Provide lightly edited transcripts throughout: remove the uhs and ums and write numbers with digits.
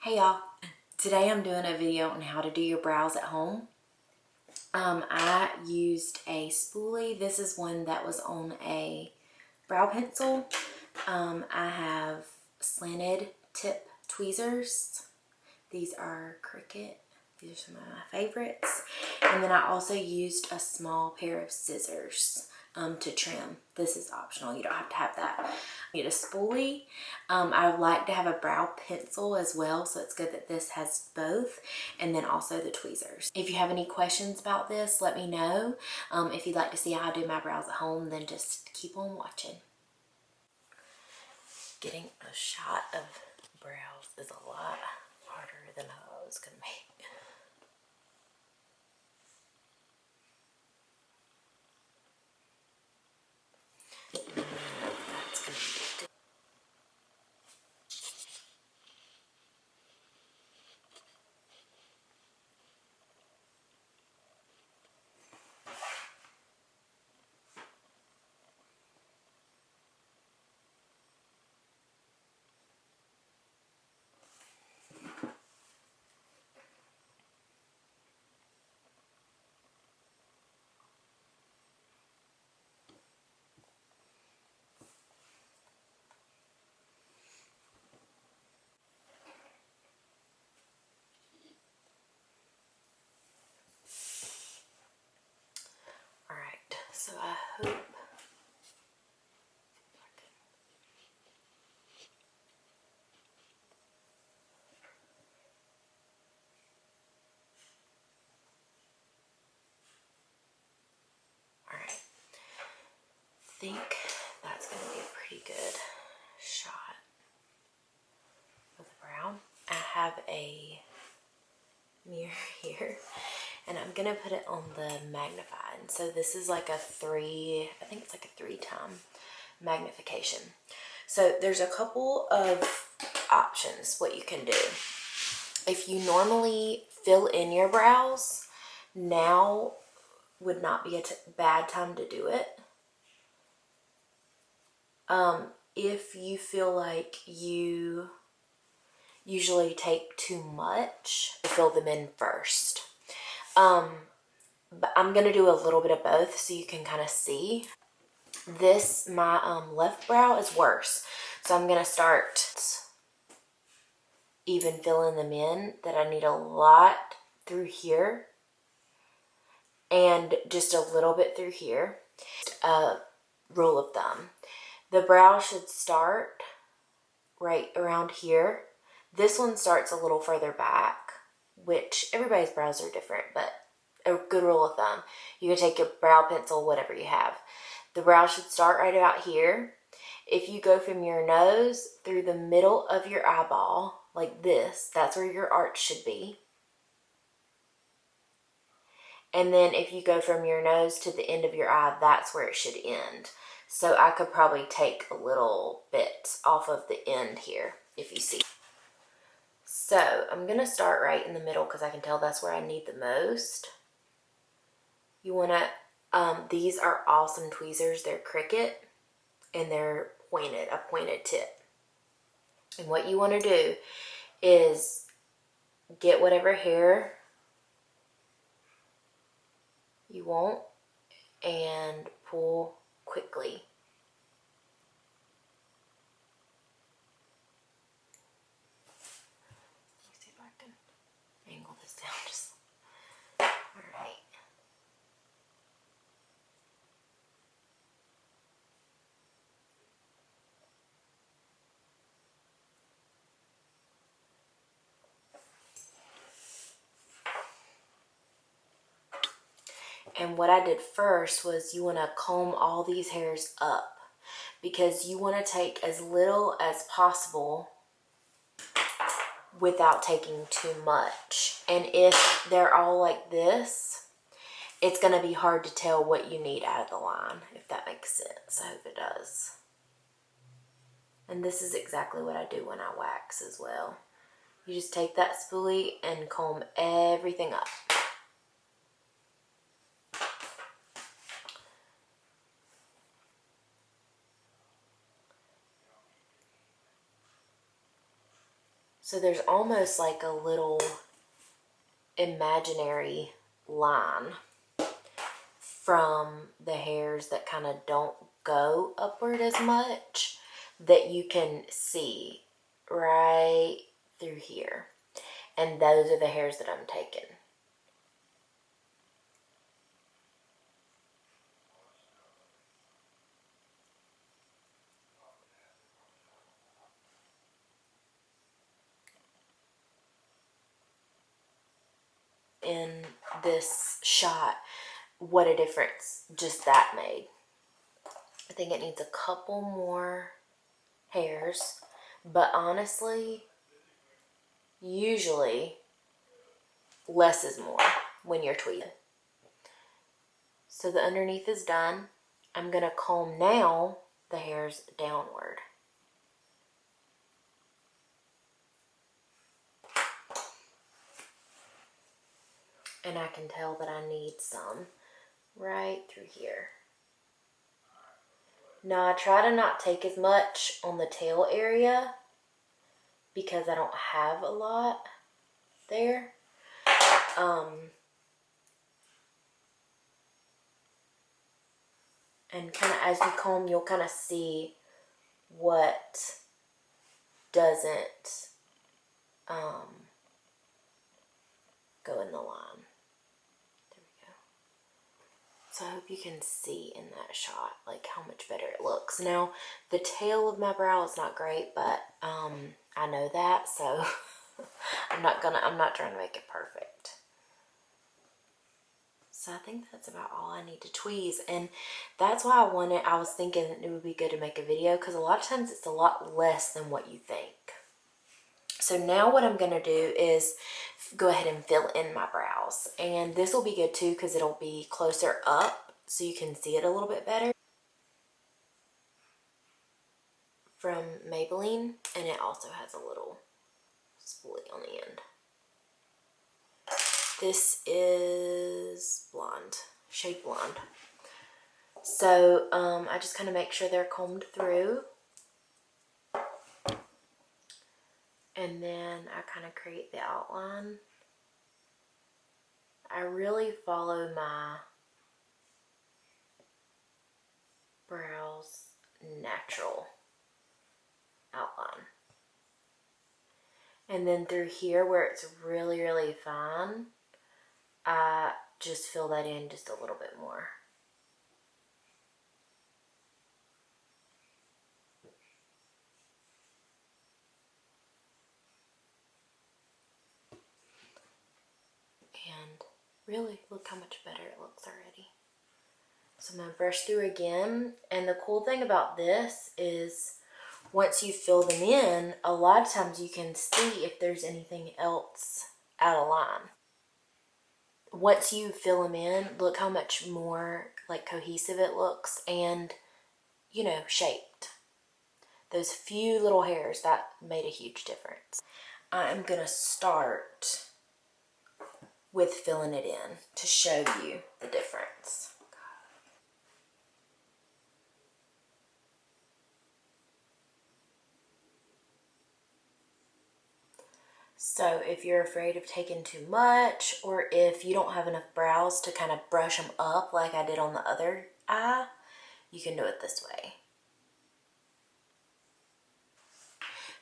Hey y'all, today I'm doing a video on how to do your brows at home. I used a spoolie. This is one that was on a brow pencil. I have slanted tip tweezers. These are Cricut. These are some of my favorites. And then I also used a small pair of scissors to trim. This is optional. You don't have to have that. You get a spoolie. I would like to have a brow pencil as well, so it's good that this has both, and then also the tweezers. If you have any questions about this, let me know. If you'd like to see how I do my brows at home, then just keep on watching. Getting a shot of brows is a lot harder than I thought it was going to be. Alright, so I hope Alright, I think that's going to be a pretty good shot of the brow. I have a mirror here, and I'm going to put it on the magnifying. So this is like a I think it's like a 3-time magnification. So there's a couple of options what you can do. If you normally fill in your brows, now would not be a bad time to do it. If you feel like you usually take too much, fill them in first. But I'm going to do a little bit of both so you can kind of see. My left brow is worse. So I'm going to start even filling them in, that I need a lot through here and just a little bit through here. Rule of thumb. The brow should start right around here. This one starts a little further back, which everybody's brows are different, but a good rule of thumb. You can take your brow pencil, whatever you have. The brow should start right about here. If you go from your nose through the middle of your eyeball, like this, that's where your arch should be. And then if you go from your nose to the end of your eye, that's where it should end. So I could probably take a little bit off of the end here, if you see. So I'm going to start right in the middle because I can tell that's where I need the most. You want to, these are awesome tweezers. They're Cricut and they're pointed, a pointed tip. And what you want to do is get whatever hair you want and pull quickly. Let me see if I can angle this down just. Alright. And what I did first was you want to comb all these hairs up, because you want to take as little as possible without taking too much. And if they're all like this, it's going to be hard to tell what you need out of the line, if that makes sense. I hope it does. And this is exactly what I do when I wax as well. You just take that spoolie and comb everything up. So there's almost like a little imaginary line from the hairs that kind of don't go upward as much that you can see right through here. And those are the hairs that I'm taking. In this shot, what a difference just that made. I think it needs a couple more hairs, but honestly, usually less is more when you're tweezing. So the underneath is done. I'm gonna comb now the hairs downward. And I can tell that I need some right through here. Now I try to not take as much on the tail area because I don't have a lot there. And kind of as you comb, you'll kind of see what doesn't go in the line. There we go. So I hope you can see in that shot like how much better it looks. Now the tail of my brow is not great, but I know that, so I'm not trying to make it perfect. So I think that's about all I need to tweeze, and that's why I was thinking it would be good to make a video, because a lot of times it's a lot less than what you think. So now what I'm gonna do is go ahead and fill in my brows, and this will be good too because it'll be closer up so you can see it a little bit better. From Maybelline, and it also has a little spoolie on the end. This is blonde, shade blonde. So I just kind of make sure they're combed through. And then I kind of create the outline. I really follow my brows natural outline. And then through here where it's really, really fine, I just fill that in just a little bit more. And really, look how much better it looks already. So I'm going to brush through again. And the cool thing about this is once you fill them in, a lot of times you can see if there's anything else out of line. Once you fill them in, look how much more like cohesive it looks and, you know, shaped. Those few little hairs, that made a huge difference. I'm going to start with filling it in to show you the difference. So if you're afraid of taking too much, or if you don't have enough brows to kind of brush them up like I did on the other eye, you can do it this way.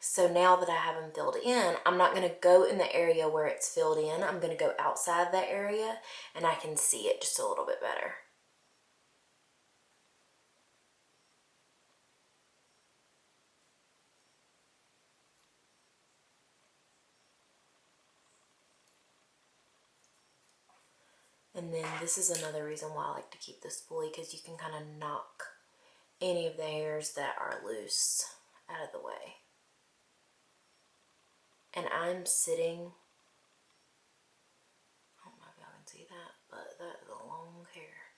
So now that I have them filled in, I'm not going to go in the area where it's filled in. I'm going to go outside that area and I can see it just a little bit better. And then this is another reason why I like to keep the spoolie, because you can kind of knock any of the hairs that are loose out of the way. And I'm sitting, I don't know if y'all can see that, but that is a long hair.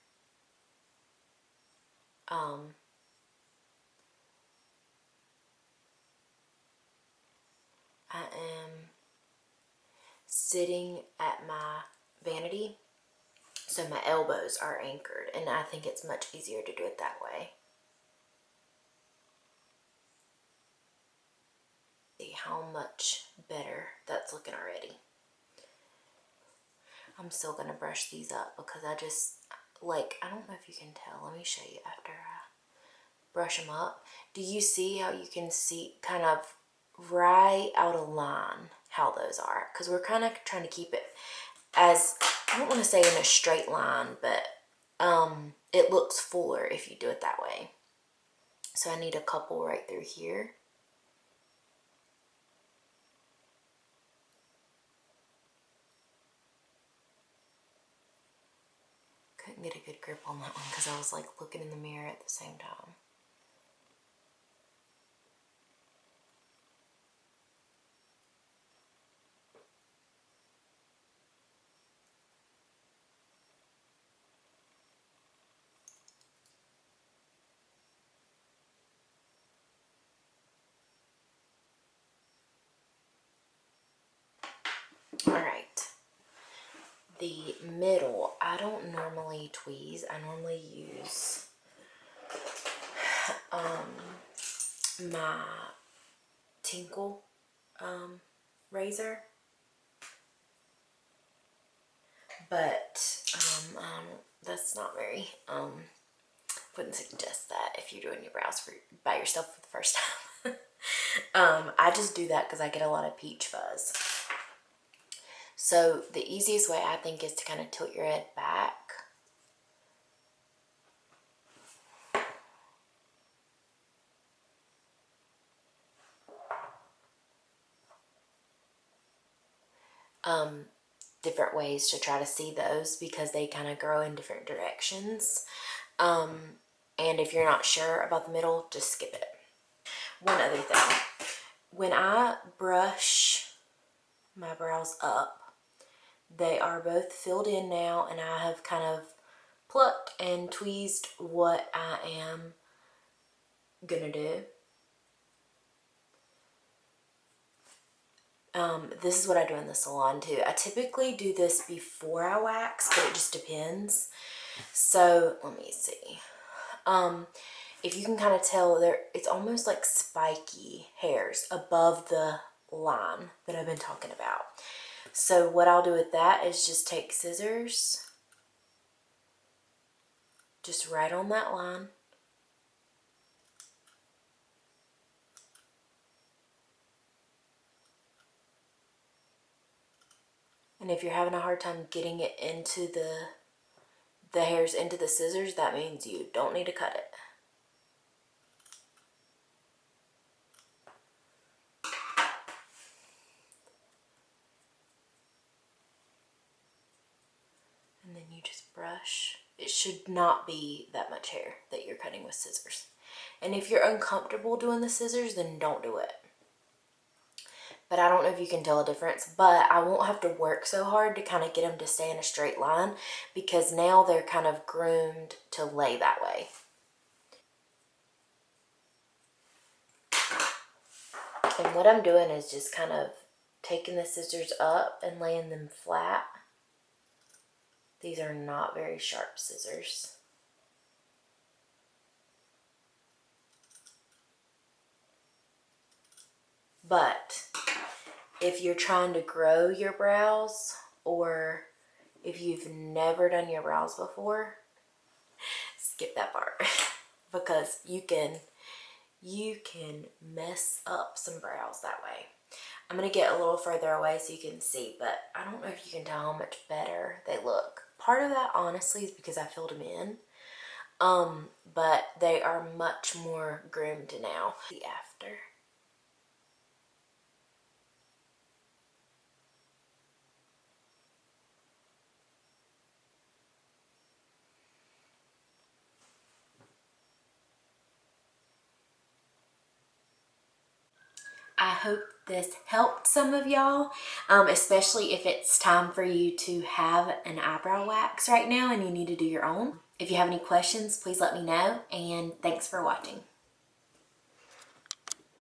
I am sitting at my vanity, so my elbows are anchored, and I think it's much easier to do it that way. see how much better that's looking already. I'm still gonna brush these up because I just, like, I don't know if you can tell. Let me show you after I brush them up. Do you see how you can see kind of right out of line how those are? Because we're kind of trying to keep it as, I don't want to say in a straight line, but it looks fuller if you do it that way. So I need a couple right through here. Couldn't get a good grip on that one because I was like looking in the mirror at the same time. All right. The middle, I don't normally tweeze. I normally use my Tinkle razor, but that's not very, wouldn't suggest that if you're doing your brows by yourself for the first time. I just do that because I get a lot of peach fuzz. So the easiest way I think is to kind of tilt your head back. Different ways to try to see those because they kind of grow in different directions. And if you're not sure about the middle, just skip it. One other thing, when I brush my brows up, they are both filled in now, and I have kind of plucked and tweezed what I am gonna do. This is what I do in the salon too. I typically do this before I wax, but it just depends. So let me see. If you can kind of tell, it's almost like spiky hairs above the line that I've been talking about. So what I'll do with that is just take scissors, just right on that line. And if you're having a hard time getting it into the hairs into the scissors, that means you don't need to cut it. And then you just brush. It should not be that much hair that you're cutting with scissors. And if you're uncomfortable doing the scissors, then don't do it. But I don't know if you can tell a difference, but I won't have to work so hard to kind of get them to stay in a straight line because now they're kind of groomed to lay that way. And what I'm doing is just kind of taking the scissors up and laying them flat. These are not very sharp scissors. But if you're trying to grow your brows, or if you've never done your brows before, skip that part because you can mess up some brows that way. I'm going to get a little further away so you can see, but I don't know if you can tell how much better they look. Part of that, honestly, is because I filled them in, but they are much more groomed now. The after. I hope this helped some of y'all, especially if it's time for you to have an eyebrow wax right now and you need to do your own. If you have any questions, please let me know, and thanks for watching.